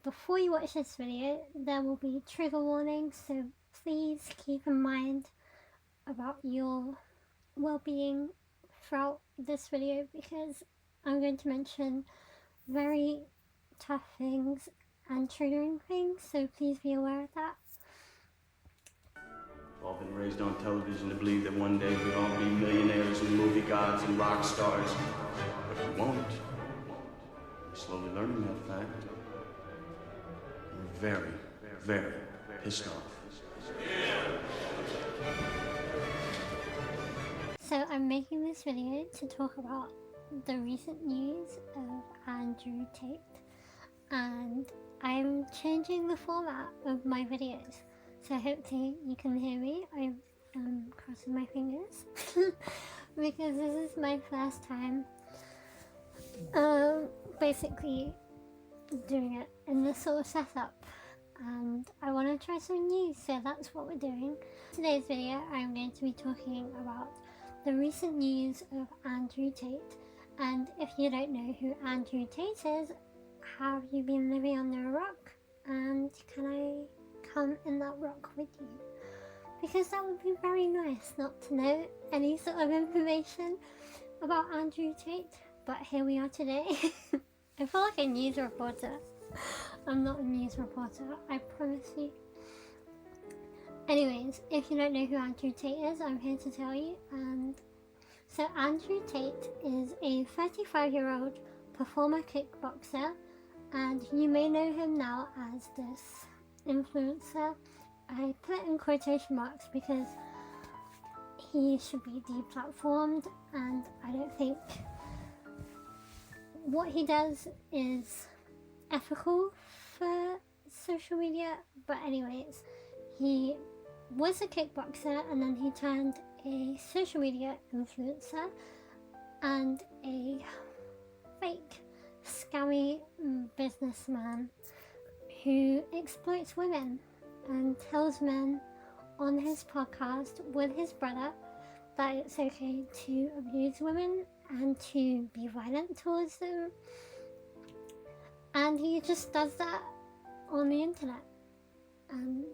before you watch this video, there will be trigger warnings, so please keep in mind about your well-being throughout this video, because I'm going to mention very tough things and triggering things, so please be aware of that. We've all been raised on television to believe that one day we'll all be millionaires and movie gods and rock stars, but we won't. We're slowly learning that fact. We're very, very pissed off. So I'm making this video to talk about the recent news of Andrew Tate, and I'm changing the format of my videos, so hopefully you can hear me. I'm crossing my fingers because this is my first time basically doing it in this sort of setup, and I want to try something new, so that's what we're doing. Today's video I'm going to be talking about the recent news of Andrew Tate. And if you don't know who Andrew Tate is, have you been living under a rock? And can I come in that rock with you? Because that would be very nice not to know any sort of information about Andrew Tate. But here we are today. I feel like a news reporter. I'm not a news reporter, I promise you. Anyways, if you don't know who Andrew Tate is, I'm here to tell you. And so Andrew Tate is a 35-year-old performer kickboxer, and you may know him now as this influencer. I put it in quotation marks because he should be deplatformed, and I don't think what he does is ethical for social media. But anyways, he was a kickboxer and then he turned a social media influencer and a fake scammy businessman who exploits women and tells men on his podcast with his brother that it's okay to abuse women and to be violent towards them, and he just does that on the internet, and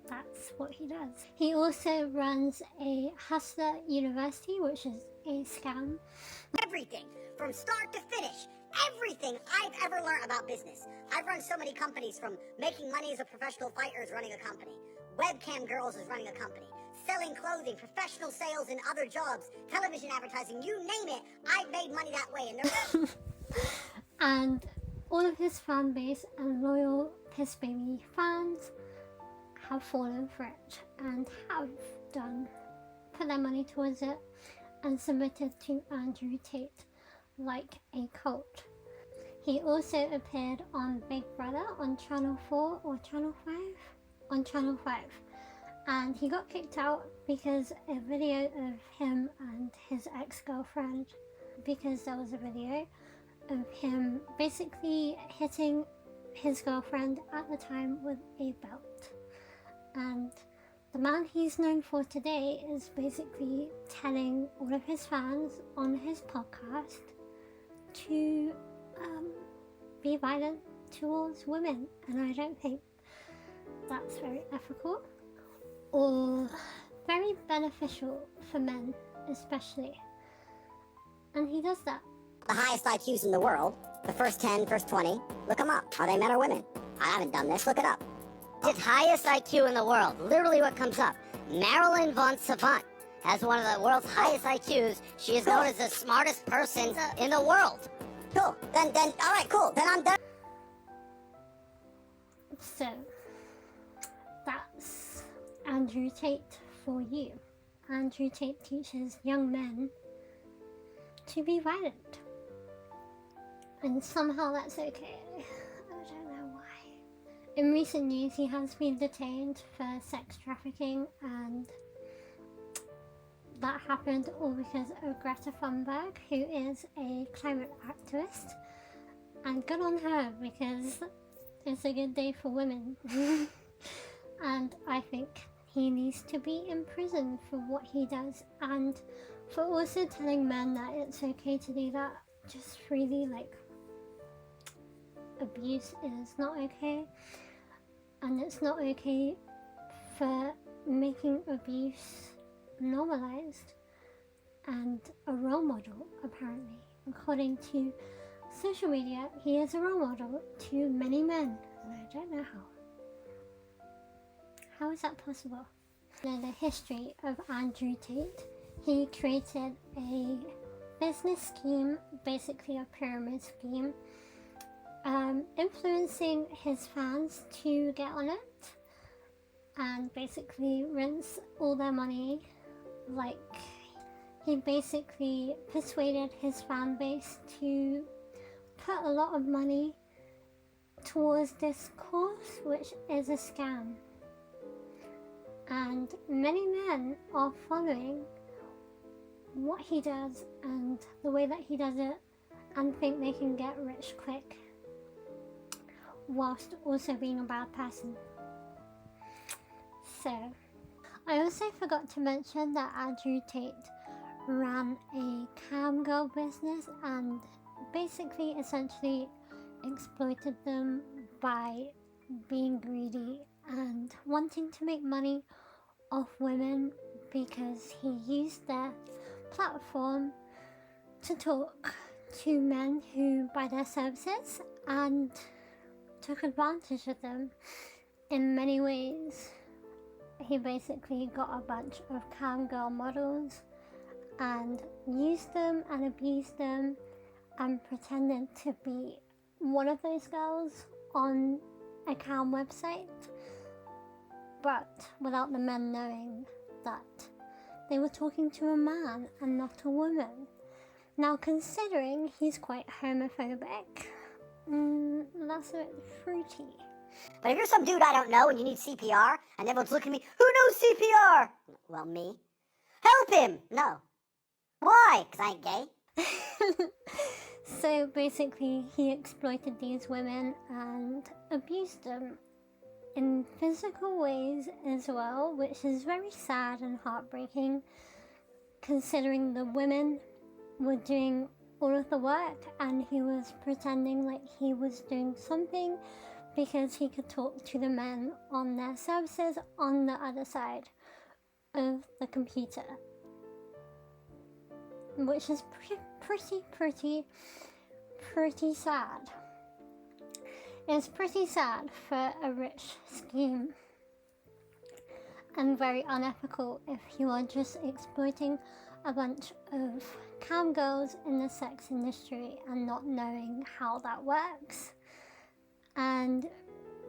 that's what he does. He also runs a Hustler University, which is a scam. Everything, from start to finish, everything I've ever learned about business. I've run so many companies, from making money as a professional fighter is running a company, webcam girls is running a company, selling clothing, professional sales and other jobs, television advertising, you name it, I've made money that way. And and all of his fan base and loyal Piss Baby fans have fallen for it and have put their money towards it and submitted to Andrew Tate like a cult. He also appeared on Big Brother on Channel 4 or Channel 5? On Channel 5. And he got kicked out because a video of him and his ex-girlfriend, because there was a video of him basically hitting his girlfriend at the time with a belt. And the man he's known for today is basically telling all of his fans on his podcast to be violent towards women, and I don't think that's very ethical or very beneficial for men especially, and he does that. the highest IQs in the world, the first 10, first 20, look them up. Are they men or women? I haven't done this, look it up. The highest IQ in the world, literally what comes up. Marilyn von Savant has one of the world's highest IQs. She is known as the smartest person in the world. Cool, then, all right, cool, then I'm done. So, that's Andrew Tate for you. Andrew Tate teaches young men to be violent. And somehow that's okay. I don't know why. In recent news, he has been detained for sex trafficking, and that happened all because of Greta Thunberg, who is a climate activist. And good on her, because it's a good day for women. And I think he needs to be in prison for what he does, and for also telling men that it's okay to do that just freely. Like, abuse is not okay, and it's not okay for making abuse normalized and a role model, apparently. According to social media, he is a role model to many men, and I don't know how. How is that possible? In the history of Andrew Tate, he created a business scheme, basically a pyramid scheme, influencing his fans to get on it and basically rinse all their money. Like, he basically persuaded his fan base to put a lot of money towards this course, which is a scam. And many men are following what he does and the way that he does it, and think they can get rich quick whilst also being a bad person. So, I also forgot to mention that Andrew Tate ran a cam girl business and basically essentially exploited them by being greedy and wanting to make money off women, because he used their platform to talk to men who buy their services and took advantage of them in many ways. He basically got a bunch of cam girl models and used them and abused them and pretended to be one of those girls on a cam website, but without the men knowing that they were talking to a man and not a woman. Now, considering he's quite homophobic, that's a bit fruity. But if you're some dude I don't know and you need CPR, and everyone's looking at me, who knows CPR? Well, me. Help him! No. Why? Because I ain't gay. So basically, he exploited these women and abused them in physical ways as well, which is very sad and heartbreaking, considering the women were doing all of the work and he was pretending like he was doing something because he could talk to the men on their services on the other side of the computer, which is pretty sad. It's pretty sad for a rich scheme and very unethical if you are just exploiting a bunch of cam girls in the sex industry and not knowing how that works. And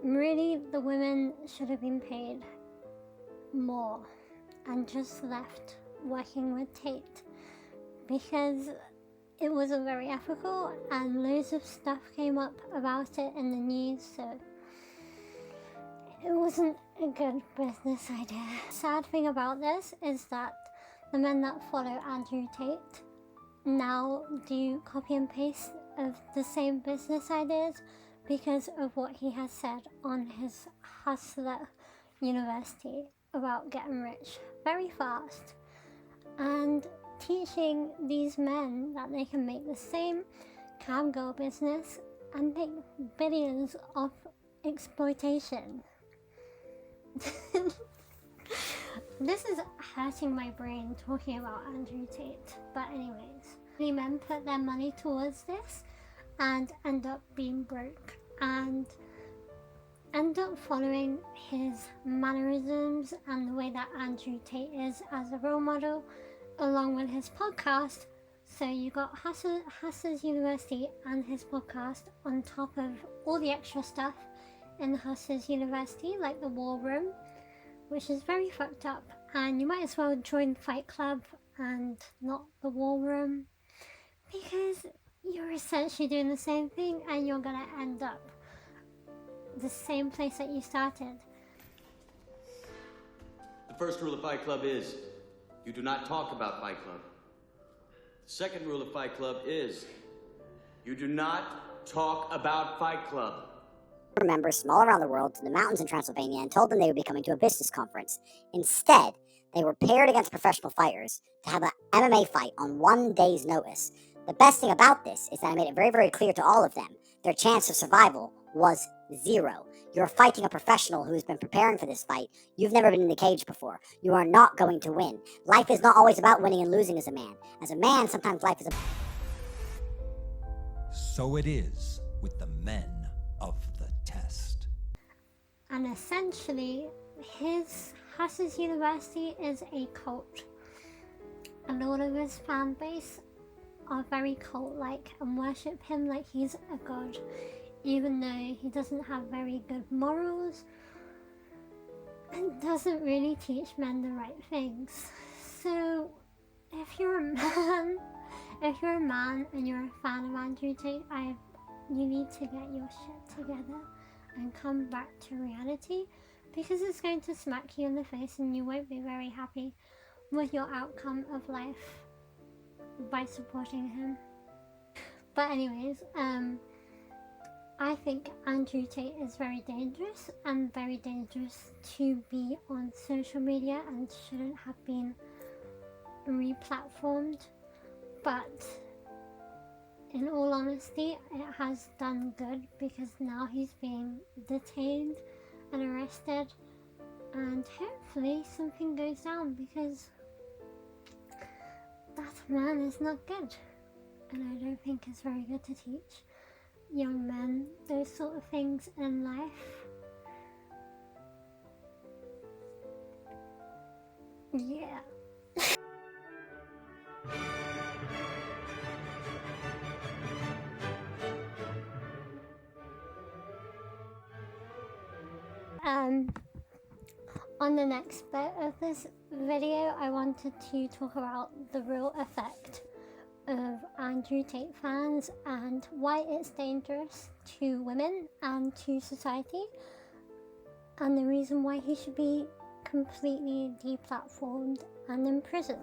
really, the women should have been paid more and just left working with Tate, because it wasn't very ethical and loads of stuff came up about it in the news, so it wasn't a good business idea. Sad thing about this is that the men that follow Andrew Tate now do copy and paste of the same business ideas because of what he has said on his Hustler University about getting rich very fast and teaching these men that they can make the same cam girl business and make billions off exploitation. This is hurting my brain talking about Andrew Tate, but anyways, many men put their money towards this and end up being broke and end up following his mannerisms and the way that Andrew Tate is as a role model, along with his podcast. So you got Hustlers University and his podcast on top of all the extra stuff in Hustlers University, like the War Room, which is very fucked up, and you might as well join Fight Club and not the War Room, because you're essentially doing the same thing and you're gonna end up the same place that you started. The first rule of Fight Club is you do not talk about Fight Club. The second rule of Fight Club is you do not talk about Fight Club. Members from all around the world to the mountains in Transylvania and told them they would be coming to a business conference. Instead, they were paired against professional fighters to have an MMA fight on 1 day's notice. The best thing about this is that I made it very, very clear to all of them their chance of survival was zero. You're fighting a professional who's been preparing for this fight. You've never been in the cage before. You are not going to win. Life is not always about winning and losing as a man. As a man, sometimes life is So it is with the men of the test. And essentially, Huss's University is a cult. And all of his fan base are very cult-like and worship him like he's a god, even though he doesn't have very good morals and doesn't really teach men the right things. So, if you're a man and you're a fan of Andrew Tate, you need to get your shit together and come back to reality, because it's going to smack you in the face and you won't be very happy with your outcome of life by supporting him. But anyways, I think Andrew Tate is very dangerous and very dangerous to be on social media and shouldn't have been re-platformed. But in all honesty, it has done good, because now he's being detained and arrested, and hopefully something goes down, because that man is not good, and I don't think it's very good to teach young men those sort of things in life. Yeah. On the next bit of this video, I wanted to talk about the real effect of Andrew Tate fans and why it's dangerous to women and to society, and the reason why he should be completely deplatformed and in prison.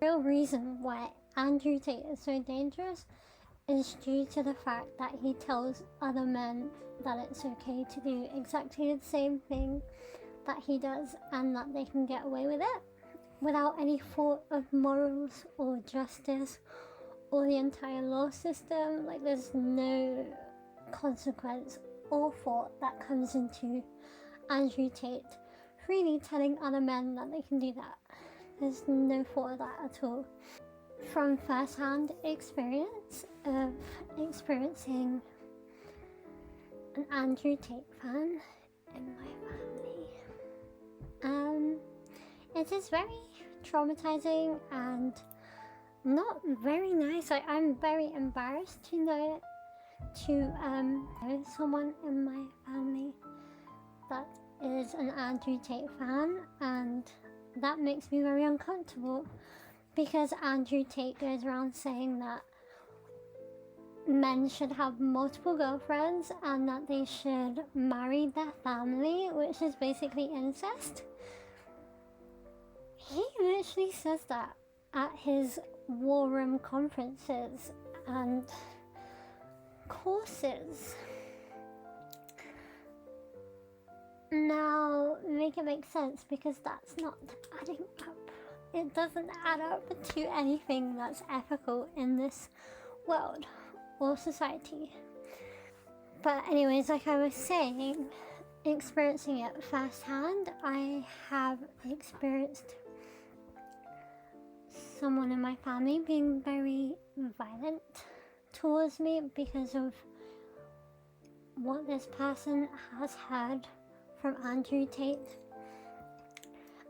The real reason why Andrew Tate is so dangerous is due to the fact that he tells other men that it's okay to do exactly the same thing that he does, and that they can get away with it without any thought of morals or justice or the entire law system. Like, there's no consequence or thought that comes into Andrew Tate freely telling other men that they can do that. There's no thought of that at all. From first-hand experience of experiencing an Andrew Tate fan in my family, it is very traumatizing and not very nice. I'm very embarrassed to know someone in my family that is an Andrew Tate fan, and that makes me very uncomfortable, because Andrew Tate goes around saying that men should have multiple girlfriends and that they should marry their family, which is basically incest. He literally says that at his war room conferences and courses. Now, make it make sense, because that's not adding up. It doesn't add up to anything that's ethical in this world or society. But anyways, like I was saying, experiencing it firsthand, I have experienced someone in my family being very violent towards me because of what this person has heard from Andrew Tate.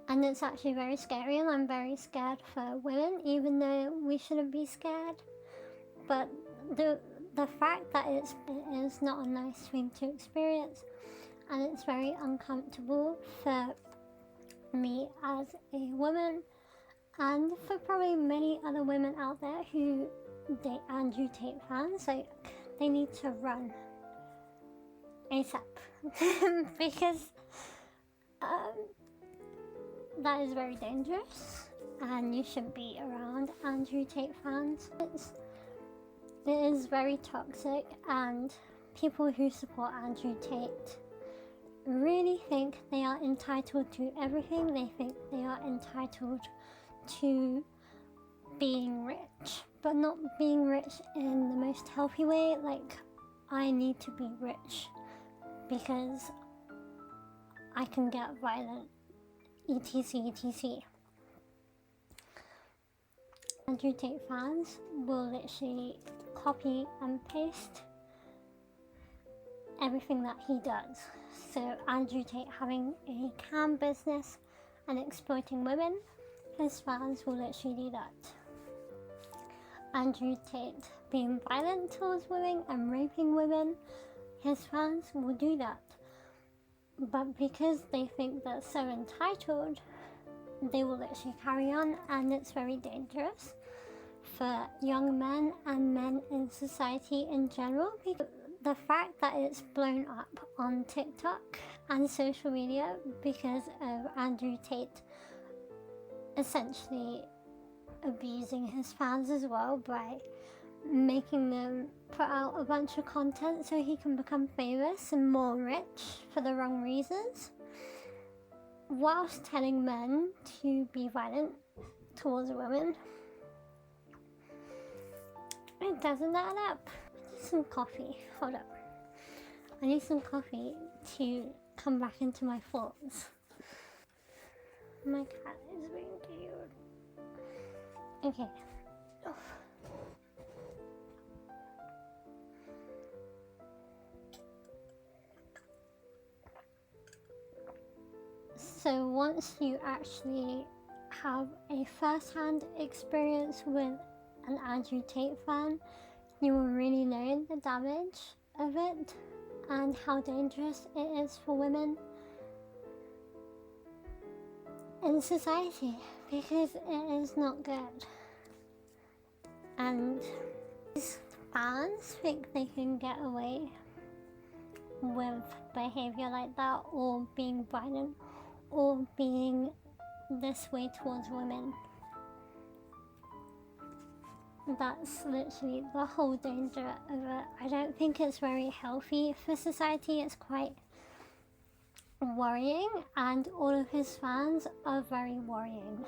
And it's actually very scary, and I'm very scared for women, even though we shouldn't be scared. But the fact that it is not a nice thing to experience, and it's very uncomfortable for me as a woman, and for probably many other women out there who date Andrew Tate fans. Like, they need to run ASAP because that is very dangerous, and you shouldn't be around Andrew Tate fans. It is very toxic, and people who support Andrew Tate really think they are entitled to everything. They think they are entitled to being rich, but not being rich in the most healthy way, like I need to be rich because I can get violent, etc, etc. Andrew Tate fans will literally copy and paste everything that he does. So Andrew Tate having a cam business and exploiting women, his fans will literally do that. Andrew Tate being violent towards women and raping women, his fans will do that. But because they think they're so entitled, they will literally carry on, and it's very dangerous for young men and men in society in general. The fact that it's blown up on TikTok and social media because of Andrew Tate essentially abusing his fans as well by making them put out a bunch of content so he can become famous and more rich for the wrong reasons, whilst telling men to be violent towards women. It doesn't add up. I need some coffee. Hold up. I need some coffee to come back into my thoughts. My cat is being cute. Okay. So once you actually have a first-hand experience with an Andrew Tate fan, you will really know the damage of it and how dangerous it is for women in society, because it is not good. And these fans think they can get away with behavior like that, or being violent, or being this way towards women. That's literally the whole danger of it. I don't think it's very healthy for society. It's quite worrying, and all of his fans are very worrying.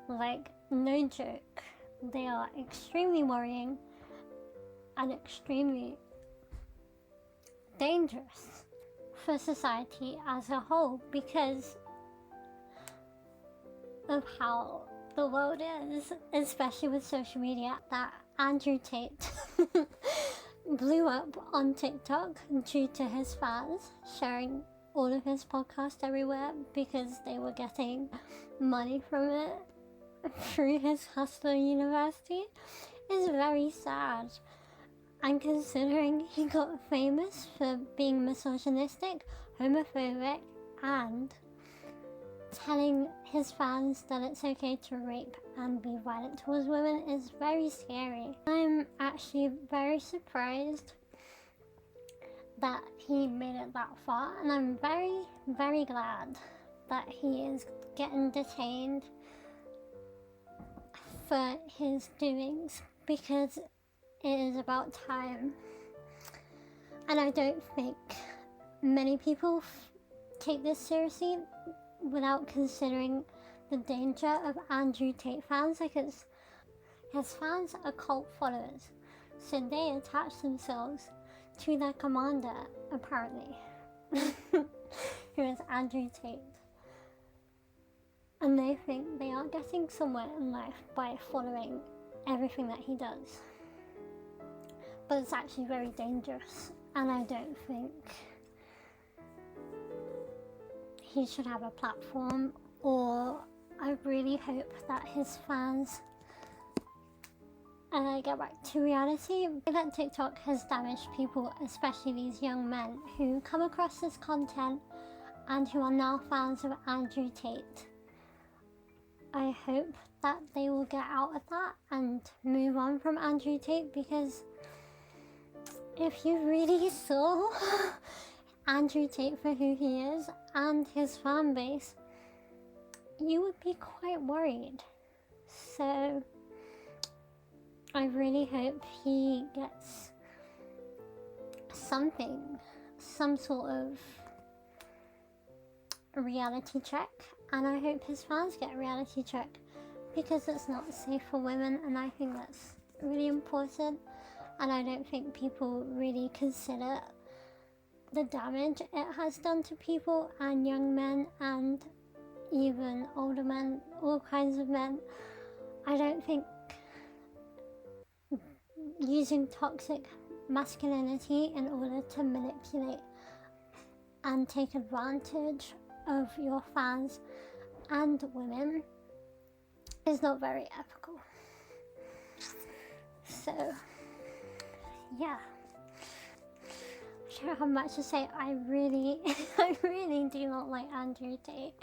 Like, no joke. They are extremely worrying and extremely dangerous for society as a whole because of how the world is, especially with social media. That Andrew Tate blew up on TikTok due to his fans sharing all of his podcasts everywhere because they were getting money from it through his Hustler University is very sad. And considering he got famous for being misogynistic, homophobic, and telling his fans that it's okay to rape and be violent towards women is very scary. I'm actually very surprised that he made it that far, and I'm very, very glad that he is getting detained for his doings, because it is about time. And I don't think many people take this seriously without considering the danger of Andrew Tate fans, because his fans are cult followers, so they attach themselves to their commander, apparently, who is Andrew Tate. And they think they are getting somewhere in life by following everything that he does. But it's actually very dangerous, and I don't think he should have a platform, or I really hope that his fans get back to reality. That TikTok has damaged people, especially these young men who come across this content and who are now fans of Andrew Tate. I hope that they will get out of that and move on from Andrew Tate, because if you really saw Andrew Tate for who he is and his fan base, you would be quite worried. So I really hope he gets some sort of reality check, and I hope his fans get a reality check, because it's not safe for women, and I think that's really important, and I don't think people really consider the damage it has done to people, and young men and even older men, all kinds of men. I don't think using toxic masculinity in order to manipulate and take advantage of your fans and women is not very ethical. So yeah, I don't have much to say. I really do not like Andrew Tate,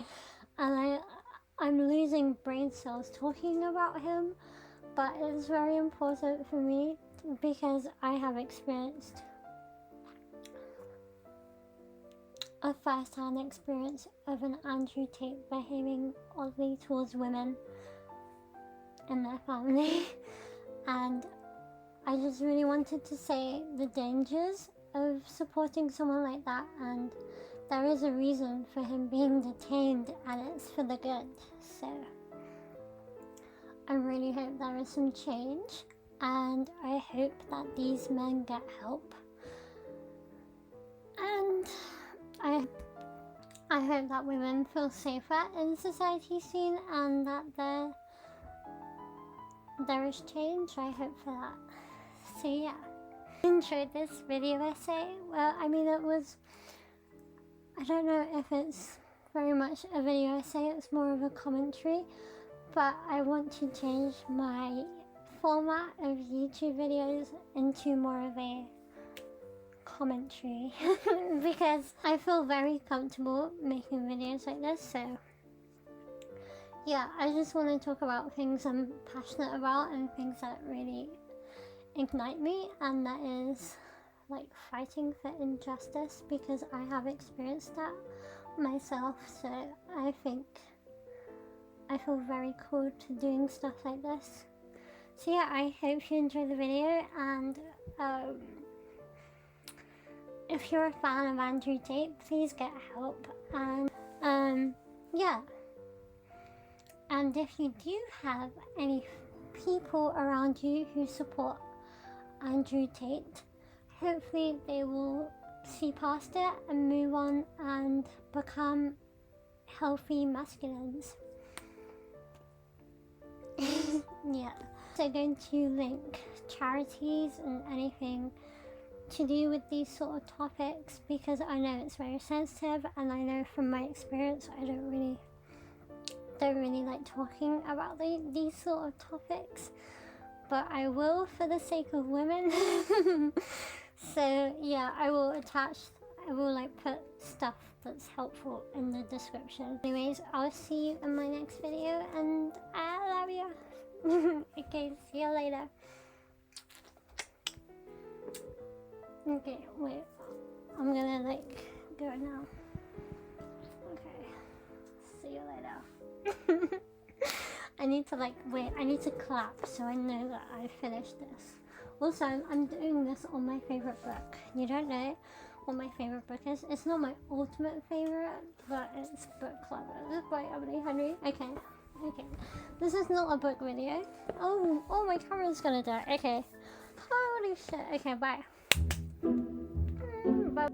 and I'm losing brain cells talking about him, but it's very important for me because I have experienced a first-hand experience of an Andrew Tate behaving oddly towards women in their family, and I just really wanted to say the dangers of supporting someone like that, and there is a reason for him being detained, and it's for the good. So I really hope there is some change, and I hope that these men get help, and I hope that women feel safer in society soon, and that there is change. I hope for that. So yeah, enjoyed this video essay. Well, I mean, it was, I don't know if it's very much a video essay, it's more of a commentary, but I want to change my format of YouTube videos into more of a commentary because I feel very comfortable making videos like this. So yeah, I just want to talk about things I'm passionate about and things that really ignite me, and that is like fighting for injustice, because I have experienced that myself. So I think I feel very cool to doing stuff like this. So yeah, I hope you enjoyed the video, and if you're a fan of Andrew Tate, please get help, and yeah, and if you do have any people around you who support Andrew Tate, hopefully they will see past it and move on and become healthy masculines. Yeah, so I'm going to link charities and anything to do with these sort of topics, because I know it's very sensitive, and I know from my experience I don't really like talking about these sort of topics, but I will for the sake of women. So yeah, I will like put stuff that's helpful in the description. Anyways, I'll see you in my next video, and I love you. Okay, see you later. Okay, wait, I'm gonna like go now. Okay, see you later. I need to like, wait, I need to clap so I know that I finished this. Also, I'm doing this on my favorite book. You don't know what my favorite book is. It's not my ultimate favorite, but it's book club. It's by Emily Henry. Okay. This is not a book video. Oh, my camera's gonna die. Okay. Holy shit. Okay, bye. Bye.